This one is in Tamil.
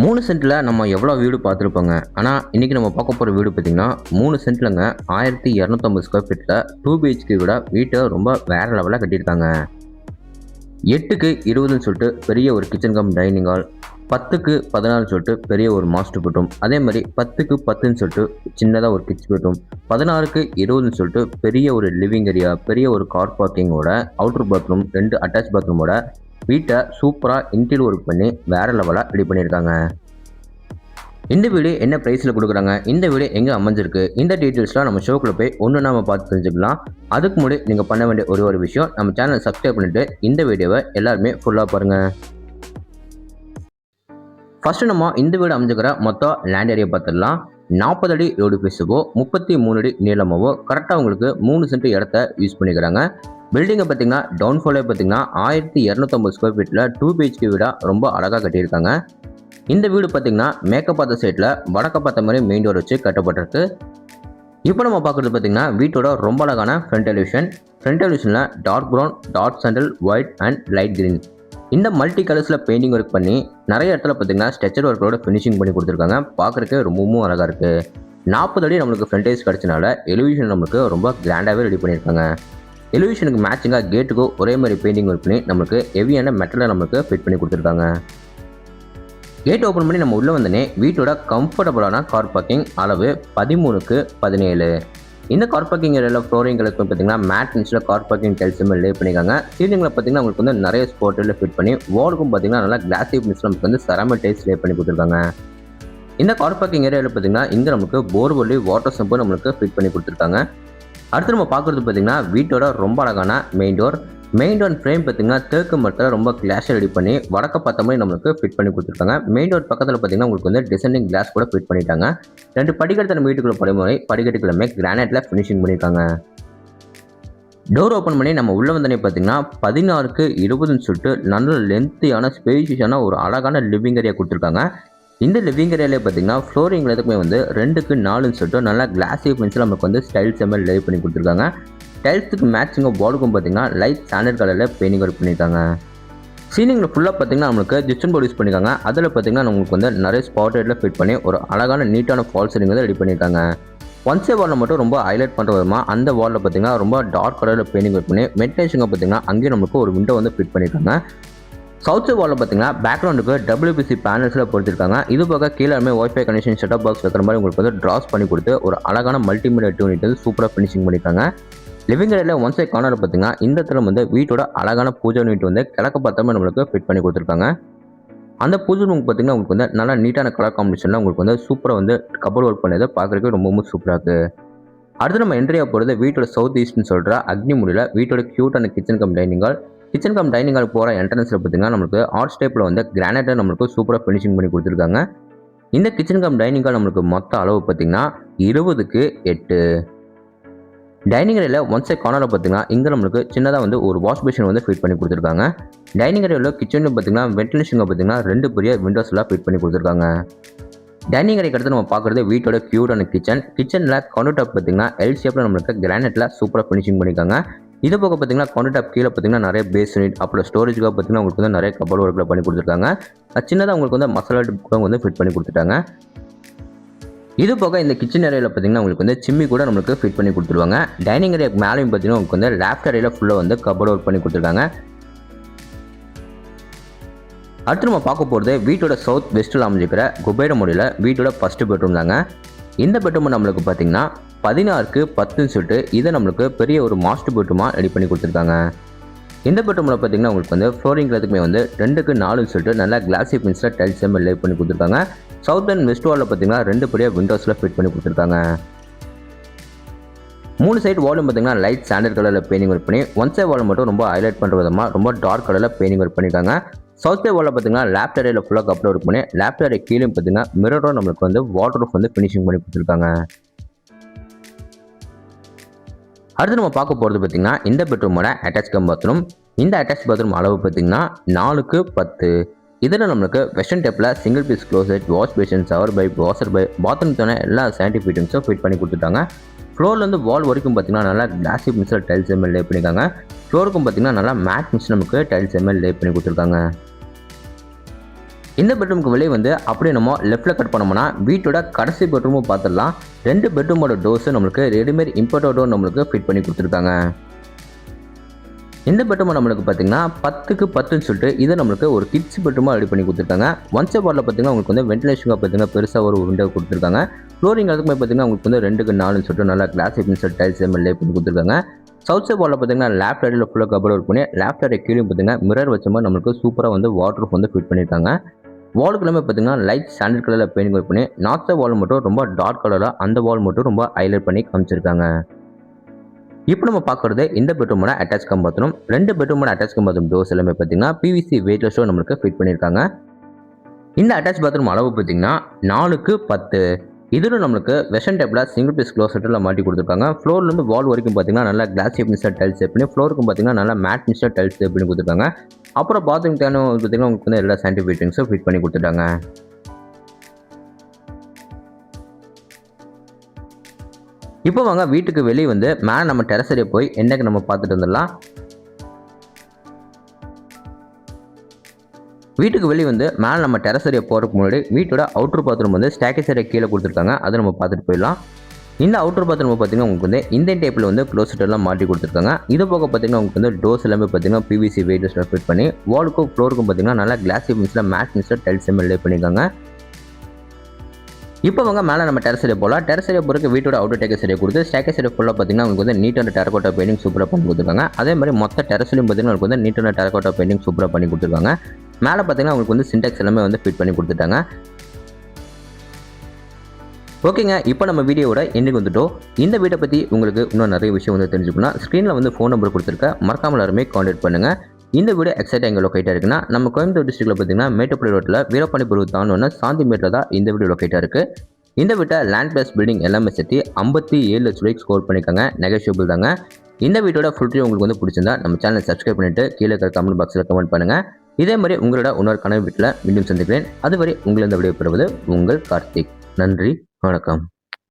3 சென்ட்ல நம்ம எவ்வளோ வீடு பார்த்துருப்போங்க. ஆனா, இன்னைக்கு நம்ம பார்க்க போற வீடு பார்த்தீங்கன்னா, 3 சென்ட்லங்க 1250 ஸ்கொயர் ஃபீட்ல 2 பிஹெச்கே வீடா வீட்ட ரொம்ப வேற லெவல்ல கட்டியிருக்காங்க. 8க்கு 20ன்னு சொல்லிட்டு பெரிய ஒரு கிச்சன் கம் டைனிங் ஹால், 10க்கு 14ன்னு சொல்லிட்டு பெரிய ஒரு மாஸ்டர் பெட்ரூம், அதே மாதிரி 10க்கு 10ன்னு சொல்லிட்டு சின்னதா ஒரு கிட்ஸ் பெட்ரூம், 16க்கு 20ன்னு சொல்லிட்டு பெரிய ஒரு லிவிங் ஏரியா, பெரிய ஒரு கார் பார்க்கிங்கோட அவுட்டர் பாத்ரூம், 2 அட்டாச் பாத்ரூமோட வீட்டை சூப்பரா இன்டீரியர் ஒர்க் பண்ணி வேற லெவலா ரெடி பண்ணியிருக்காங்க. இந்த வீடு என்ன பிரைஸ்ல கொடுக்குறாங்க, இந்த வீடு எங்க அமைஞ்சிருக்கு, இந்த டீட்டெயில்ஸ்லாம் நம்ம ஷோக்குள்ள போய் ஒன்று நாம பார்த்து தெரிஞ்சுக்கலாம். அதுக்கு முன்னாடி நீங்க பண்ண வேண்டிய ஒரு விஷயம், நம்ம சேனலை சப்ஸ்கிரைப் பண்ணிட்டு இந்த வீடியோவை எல்லாருமே ஃபுல்லா பாருங்க. ஃபர்ஸ்ட் நம்ம இந்த வீடு அமைஞ்சுக்கிற மொத்தம் லேண்ட் ஏரியா பார்த்துடலாம். 40 அடி ரோடு ஃபேஸுவோ 33 அடி நீளமாவோ கரெக்டாக உங்களுக்கு 3 சென்ட் இடத்த யூஸ் பண்ணிக்கிறாங்க. பில்டிங்கை பார்த்தீங்கன்னா டவுன் ஃபாலே பார்த்தீங்கன்னா 1250 ஸ்கொயர் ஃபீட்டில் 2 பிஹெச்கே வீடாக ரொம்ப அழகாக கட்டியிருக்காங்க. இந்த வீடு பார்த்தீங்கன்னா மேற்க பார்த்த சைடில் வடக்க பார்த்த மாதிரி மெயின் டோர் வச்சு கட்டப்பட்டிருக்கு. இப்போ நம்ம பார்க்குறது பார்த்தீங்கன்னா வீட்டோட ரொம்ப அழகான ஃப்ரண்ட் எலிவேஷன். ஃப்ரண்ட் எலிவேஷனில் dark brown, dark sandal, white and light green இந்த மல்டி கலர்ஸில் பெயிண்டிங் ஒர்க் பண்ணி நிறைய இடத்துல பார்த்தீங்கன்னா ஸ்ட்ரக்சர் ஒர்க்கோட ஃபினிஷிங் பண்ணி கொடுத்துருக்காங்க. பார்க்குறதுக்கு ரொம்பவும் அழகாக இருக்குது. 40 அடி நம்மளுக்கு ஃப்ரண்டேஜ் கிடச்சனால எலிவேஷன் நம்மளுக்கு ரொம்ப கிராண்டாகவே ரெடி பண்ணியிருக்காங்க. எலிவேஷனுக்கு மேட்சிங்காக கேட்டுக்கு ஒரே மாதிரி பெயிண்டிங் ஒர்க் பண்ணி நம்மளுக்கு ஹெவியான மெட்டலை நம்மளுக்கு ஃபிட் பண்ணி கொடுத்துருக்காங்க. கேட் ஓப்பன் பண்ணி நம்ம உள்ளே வந்தோடனே வீட்டோட கம்ஃபர்டபுளான கார் பார்க்கிங் அளவு 13க்கு 17. இந்த கார் பார்க்கிங் ஏரியாவில் ஃப்ளோரிங்களுக்கு பார்த்தீங்கன்னா மேட் ஃபினிஷில் கார் பார்க்கிங் டைல்ஸுமே லே பண்ணியிருக்காங்க. சீலிங்கில் பார்த்தீங்கன்னா உங்களுக்கு வந்து நிறைய ஸ்பாட்டில் ஃபிட் பண்ணி வாலுக்கும் பார்த்தீங்கன்னா நல்லா கிளாசி ஃபினிஷில் நமக்கு வந்து செராமிக் டைல்ஸ் லே பண்ணி கொடுத்துருக்காங்க. இந்த கார் பார்க்கிங் ஏரியாவில் பார்த்தீங்கன்னா இங்கே நமக்கு போர்வெல்லி வாட்டர் சம்பு நம்மளுக்கு ஃபிட் பண்ணி கொடுத்துருக்காங்க. அடுத்து நம்ம பார்க்குறது பார்த்தீங்கன்னா வீட்டோட ரொம்ப அழகான main door. Main door frame பார்த்தீங்கன்னா தேக்கு மரத்தில் ரொம்ப கிளாஸை ரெடி பண்ணி வடக்க பார்த்த மாதிரி நம்மளுக்கு ஃபிட் பண்ணி கொடுத்துருக்காங்க. மெயின் டோர் பக்கத்தில் பார்த்தீங்கன்னா உங்களுக்கு வந்து டிசைனிங் கிளாஸ் கூட ஃபிட் பண்ணிட்டாங்க. 2 படிக்கட்டு நம்ம வீட்டுக்குள்ள படைமுறை படிக்கட்டுக்குள்ளமே கிரானைட்ல ஃபினிஷிங் பண்ணியிருக்காங்க. டோர் ஓப்பன் பண்ணி நம்ம உள்ள வந்தனே பார்த்தீங்கன்னா 16க்கு 20ன்னு சொல்லிட்டு நல்ல லென்த்தியான ஸ்பேஷியஸான ஒரு அழகான லிவிங் ஏரியா கொடுத்துருக்காங்க. இந்த லிவிங் ஏரியாலே பார்த்தீங்கன்னா ஃப்ளோரிங்கில் எதுக்குமே வந்து 2க்கு 4ன்னு சொல்லிட்டு நல்லா கிளாஸி பென்சில் நமக்கு வந்து ஸ்டைல்ஸ் எல்லாம் லே பண்ணி கொடுத்துருக்காங்க. டைல்ஸுக்கு மேட்சிங்காக வாலுக்கும் பார்த்தீங்கன்னா லைட் ஸ்டாண்டர்ட் கலரில் பெயிண்டிங் ஒர்க் பண்ணியிருக்காங்க. சீலிங்கில் ஃபுல்லாக பார்த்தீங்கன்னா நம்மளுக்கு ஜிப்சன் போர்டு யூஸ் பண்ணியிருக்காங்க. அதில் பார்த்தீங்கன்னா நம்மளுக்கு வந்து நிறைய ஸ்பாட் லைட்டில் ஃபிட் பண்ணி ஒரு அழகான நீட்டான ஃபால் சீலிங் வந்து ரெடி பண்ணியிருக்காங்க. ஒன் சைட் வாலில் மட்டும் ரொம்ப ஹைலைட் பண்ணுற விதமாக அந்த வாலில் பார்த்தீங்கன்னா ரொம்ப டார்க் கலரில் பெயிண்டிங் ஒர்க் பண்ணி மெடிடேஷனுக்கு பார்த்தீங்கன்னா அங்கேயும் நமக்கு ஒரு விண்டோ வந்து ஃபிட் பண்ணியிருக்காங்க. சவுத் சைட் வாலில் பார்த்தீங்கன்னா பேக்ரவுண்டுக்கு WPC பேனல்ஸில் பொறுத்திருக்காங்க. இது போக கீழே வைஃபை கனெக்ஷன் செட்டப் பாக்ஸ் வைக்கிற மாதிரி உங்களுக்கு வந்து ட்ராஸ் பண்ணி கொடுத்து ஒரு அழகான மல்டிமீடியா யூனிட் வந்து சூப்பராக ஃபினிஷிங் பண்ணியிருக்காங்க. லிவிங் ஏரியாவில் ஒன் சைட் கார்னர் பார்த்தீங்கன்னா இந்த இடத்துல வந்து வீட்டோட அழகான பூஜை யூனிட் வந்து கிழக்கு பார்த்தாம நம்மளுக்கு ஃபிட் பண்ணி கொடுத்துருக்காங்க. அந்த பூஜை ரூம் பார்த்தீங்கன்னா உங்களுக்கு வந்து நல்லா நீட்டான கலர் காம்பினேஷனில் உங்களுக்கு வந்து சூப்பராக வந்து கபோர்ட் ஒர்க் பண்ணது பார்க்குறதுக்கு ரொம்பவும் சூப்பராக இருக்குது. அடுத்து நம்ம என்ட்ரியா போகிறது வீட்டோட சவுத் ஈஸ்ட்னு சொல்கிற அக்னி முடியல வீட்டோட கியூட்டான kitchen cum dining hall. Kitchen cum dining hall போகிற என்ட்ரன்ஸில் பார்த்தீங்கன்னா நம்மளுக்கு ஆர்ட் டைப்பில் வந்து கிரானைட்டை நம்மளுக்கு சூப்பராக ஃபினிஷிங் பண்ணி கொடுத்துருக்காங்க. இந்த கிச்சன் கம் டைனிங் ஹால் நம்மளுக்கு மொத்த அளவு பார்த்தீங்கன்னா 20க்கு 8. டைனிங் ஏரியாவில் ஒன் சைட் கார்னரில் பார்த்தீங்கன்னா இங்கே நம்மளுக்கு சின்னதாக வந்து ஒரு வாஷ் பேஷன் வந்து ஃபிட் பண்ணி கொடுத்துருக்காங்க. டைனிங் ஏரியாவில் கிச்சனில் பார்த்தீங்கன்னா வென்டிலேஷனுக்கு பார்த்தீங்கன்னா 2 பெரிய விண்டோஸ்லாம் ஃபிட் பண்ணி கொடுத்துருக்காங்க. டைனிங் ஏரியாக்கு அடுத்து நம்ம பார்க்குறது வீட்டோட கியூட்டான கிச்சனில் கவுண்டர் டாப் பார்த்தீங்கன்னா எல் ஷேப்பில் நம்மளுக்கு கிரானைட்டில் சூப்பராக ஃபினிஷிங் பண்ணியிருக்காங்க. இது போக பார்த்தீங்கன்னா கவுண்டர் டாப் கீழே பார்த்தீங்கன்னா நிறைய பேஸ் யூனிட் அப்புறம் ஸ்டோரேஜுக்காக பார்த்தீங்கன்னா உங்களுக்கு வந்து நிறைய கபோர்ட் ஒர்க்கில் பண்ணி கொடுத்துருக்காங்க. சின்னதாக உங்களுக்கு வந்து மசாலா டிப் கூட வந்து ஃபிட் பண்ணி கொடுத்துட்டாங்க. இது போக இந்த கிச்சன் ஏரியாவில் பார்த்தீங்கன்னா உங்களுக்கு வந்து சிம்மி கூட நம்மளுக்கு ஃபிட் பண்ணி கொடுத்துருவாங்க. டைனிங் ஏரியாவுக்கு மேலேயும் பார்த்தீங்கன்னா உங்களுக்கு வந்து லேஃப்ட் ஏரியாவில் ஃபுல்லாக வந்து கபோர்ட் ஒர்க் பண்ணி கொடுத்துருக்காங்க. அடுத்து நம்ம பார்க்க போகிறது வீட்டோட சவுத் வெஸ்ட்டில் அமைஞ்சிக்கிற குபேர முறையில் வீட்டோட ஃபர்ஸ்ட் பெட்ரூம் தாங்க. இந்த பெட்ரூம் நம்மளுக்கு பார்த்தீங்கன்னா 16க்கு 10ன்னு சொல்லிட்டு இதை நம்மளுக்கு பெரிய ஒரு மாஸ்டர் பெட்ரூமாக ரெடி பண்ணி கொடுத்துருக்காங்க. இந்த பெட்ரூமில் பார்த்தீங்கன்னா உங்களுக்கு வந்து ஃப்ளோரிங்கில் எதுக்குமே வந்து 2க்கு 4ன்னு சொல்லிட்டு நல்லா கிளாசி ஃபினிஷில் டைல்ஸ் எல்லாம் லே பண்ணி கொடுத்துருக்காங்க. சவுத் அண்ட் வெஸ்ட் வாலில் பார்த்தீங்கன்னா 2 பெரிய விண்டோஸில் ஃபிட் பண்ணி கொடுத்துருக்காங்க. 3 சைடு வாலும் பார்த்தீங்கன்னா லைட் ஸ்டாண்டர்ட் கலரில் பெயிண்டிங் ஒர்க் பண்ணி ஒன் சைட் வால் மட்டும் ரொம்ப ஹைலைட் பண்ணுற விதமாக ரொம்ப டார்க் கலரில் பெயிண்டிங் ஒர்க் பண்ணியிருக்காங்க. சவுத் சைட் வாலில் பார்த்தீங்கன்னா லேஃப்ட் ஏரியாவில் ஃபுல்லாக கப்பல் ஒர்க் பண்ணி லேஃப்ட் ஏரியா கீழே பார்த்தீங்கன்னா மிரரும் நம்மளுக்கு வந்து வாட்டர் ப்ரூஃப் வந்து ஃபினிஷிங் பண்ணி கொடுத்துருக்காங்க. அடுத்து நம்ம பார்க்க போகிறது பார்த்தீங்கன்னா இந்த பெட்ரூமோட அட்டாச் பாத்ரூம். இந்த அட்டாச் பாத்ரூம் அளவு பார்த்தீங்கன்னா 4க்கு 10. இதில் நம்மளுக்கு வெஸ்டர்ன் டைப்பில் single piece closet, wash basin, shower pipe, washer pipe, bathroom தானே எல்லா சானிட்டரி ஃபிட்டிங்ஸும் ஃபிட் பண்ணி கொடுத்துட்டாங்க. ஃப்ளோர்லேருந்து வால் வரைக்கும் பார்த்தீங்கன்னா நல்லா கிளாசி மிக்சர் டைல்ஸ் எம்எல் லே பண்ணியிருக்காங்க. ஃப்ளோருக்கும் பார்த்தீங்கன்னா நல்லா மேட் மிக்ஸ் நமக்கு டைல்ஸ் எம்எல் லே பண்ணி கொடுத்துருக்காங்க. இந்த பெட்ரூமுக்கு வெளியே வந்து அப்படியே நம்ம லெஃப்ட்டில் கட் பண்ணோம்னா வீட்டோட கடைசி பெட்ரூமும் பார்த்துடலாம். 2 பெட்ரூமோட டோர்ஸும் நம்மளுக்கு ரெடிமேட் இம்போர்ட்டட் டோர் நம்மளுக்கு ஃபிட் பண்ணி கொடுத்துருக்காங்க. இந்த பெட்ரூம் நம்மளுக்கு பார்த்தீங்கன்னா 10க்கு 10ன்னு சொல்லிட்டு இதை நம்மளுக்கு ஒரு கிட்ஸ் பெட்ரூமாக ரெடி பண்ணி கொடுத்துருக்காங்க. ஒன் சைட் வாலில் பார்த்தீங்கன்னா உங்களுக்கு வந்து வென்டிலேஷனுக்கு பார்த்தீங்கன்னா பெருசாக ஒரு விண்டோ கொடுத்துருக்காங்க. ஃப்ளோரிங் அதுக்குமே பார்த்தீங்கன்னா உங்களுக்கு வந்து 2க்கு 4ன்னு சொல்லிட்டு நல்லா கிளாஸ் பென்சில் டைல்ஸ் லே பண்ணி கொடுத்துருக்காங்க. சவுத் சைட் வாலில் பார்த்தீங்கன்னா லேஃப்ட் சைடில் ஃபுல்லாக கபோர்ட் ஒர்க் பண்ணி லேஃப்ட் சைடு கீழே பார்த்தீங்கன்னா மிரர் வச்ச மாதிரி நம்மளுக்கு சூப்பராக வந்து வாட்டர் வந்து ஃபிட் பண்ணியிருக்காங்க. வாலுக்குள்ளே பார்த்தீங்கன்னா லைட் சாண்டல் கலரில் பெயிண்ட் ஒர்க் பண்ணி நார்த் சைட் வால் மட்டும் ரொம்ப டார்க் கலராக அந்த வால் மட்டும் ரொம்ப ஹைலைட் பண்ணி காமிச்சிருக்காங்க. இப்போ நம்ம பார்க்குறது இந்த பெட்ரூமோட அட்டாச் கம் பாத்ரூம். 2 பெட்ரூமோட அட்டாச் கம் பாத்ரூம் டோர்ஸ் எல்லாமே பார்த்தீங்கன்னா பிவிசி வெயிட்லெஸ் டோர் நம்மளுக்கு ஃபிட் பண்ணியிருக்காங்க. இந்த அட்டாச் பாத்ரூம் அளவு பார்த்தீங்கன்னா 4க்கு 10. இதில் நம்மளுக்கு வெஸ்டர்ன் டைப்பில் சிங்கிள் பீஸ் க்ளோசெட்டில் மாட்டி கொடுத்துருக்காங்க. ஃப்ளோர்லேருந்து வால் வரைக்கும் பார்த்தீங்கன்னா நல்லா கிளாஸ் மிஸ்டர் டைல்ஸ் பண்ணி ஃப்ளோருக்கும் பார்த்தீங்கன்னா நல்லா மேட் மிஸ்டர் டைல்ஸ் பண்ணி கொடுத்துருக்காங்க. அப்புறம் பாத்ரூம் தேவை பார்த்தீங்கன்னா உங்களுக்கு வந்து எல்லா சானிட்டரி ஃபிட்டிங்ஸும் ஃபிட் பண்ணி கொடுத்துட்டாங்க. இப்போ வாங்க வீட்டுக்கு வெளியே வந்து மேலே நம்ம டெரஸ் ஏரியா போய் என்னைக்கு நம்ம பார்த்துட்டு வந்துடலாம். வீட்டுக்கு வெளியே வந்து மேலே நம்ம டெரஸ் ஏரியா போகிறதுக்கு முன்னாடி வீட்டோட அவுட்டர் பாத்ரூம் வந்து ஸ்டேக்கேஸ் ஏரியா கீழே கொடுத்துருக்காங்க. அதை நம்ம பார்த்துட்டு போயிடலாம். இந்த அவுட்டர் பாத்ரூம் பார்த்தீங்கன்னா உங்களுக்கு வந்து இந்தியன் டைப்பில் வந்து க்ளோசெட் எல்லாம் மாட்டி கொடுத்துருக்காங்க. இது போக பார்த்தீங்கன்னா உங்களுக்கு வந்து டோர்ஸ் எல்லாமே பார்த்தீங்கன்னா பிவிசி வெயிட்லெஸ் ஃபிட் பண்ணி வாலுக்கும் ஃப்ளோருக்கும் பார்த்தீங்கன்னா நல்லா கிளாஸ் மிஸ்ல மேட் மிஸ்ல டைல்ஸ் லே பண்ணியிருக்காங்க. இப்போ வாங்க மேலே நம்ம டெரஸ் ஏரியா போகலாம். டெரஸ் ஏரியா போகிறதுக்கு வீட்டோட அவுட்டர் டேக்கஸ் ஏரியா கொடுத்து ஸ்டேக்கஸ் ஏரியா ஃபுல்லாக பார்த்தீங்கன்னா உங்களுக்கு வந்து நீட்டான டெரகோட்டா பெயிண்டிங் சூப்பராக பண்ணி கொடுத்துருக்காங்க. அதே மாதிரி மொத்த டெரஸ்லையும் பார்த்தீங்கன்னா உங்களுக்கு வந்து நீட்டான டெரகோட்டா பெயிண்டிங் சூப்பராக பண்ணி கொடுத்துருக்காங்க. மேலே பார்த்தீங்கன்னா உங்களுக்கு வந்து சின்டெக்ஸ் எல்லாமே வந்து ஃபிட் பண்ணி கொடுத்துட்டாங்க. ஓகேங்க, இப்போ நம்ம வீடியோவோட எண்டுக்கு வந்துட்டோம். இந்த வீட்டை பற்றி உங்களுக்கு இன்னும் நிறைய விஷயம் வந்து தெரிஞ்சுக்கணும். ஸ்க்ரீனில் வந்து ஃபோன் நம்பர் கொடுத்துருக்க மறக்காமல் எல்லாருமே கான்டாக்ட் பண்ணுங்கள். இந்த வீடு எக்ஸாக்டாக எங்கே லொக்கேட்டாக இருக்குன்னா நம்ம கோயம்புத்தூர் டிஸ்ட்ரிக்ட்டில் பார்த்தீங்கன்னா மேட்டுப்பள்ளி ரோட்டில் வீரப்பாண்டிபுரம் தாண்டோன்னு சாந்தி மீட்டர் தான் இந்த வீடு லொக்கேட்டாக இருக்குது. இந்த வீட்டை லேண்ட் பிளஸ் பில்டிங் எல்லாமே சேர்த்து 57 லட்ச ரூபாய்க்கு ஸ்கோர் பண்ணியிருக்காங்க. நெகோஷியபிள் தாங்க. இந்த வீட்டோட ஃபுல் ரிவ்யூ உங்களுக்கு வந்து பிடிச்சிருந்தா நம்ம சேனலை சப்ஸ்கிரைப் பண்ணிட்டு கீழே இருக்கிற கமெண்ட் பாக்ஸில் கமெண்ட் பண்ணுங்கள். இதே மாதிரி உங்களோட இன்னொரு கனவு வீட்டில் மீண்டும் சந்திக்கிறேன். அதுவரை உங்களை இந்த வீடியோ பெறுவது உங்கள் கார்த்திக். நன்றி, வணக்கம்.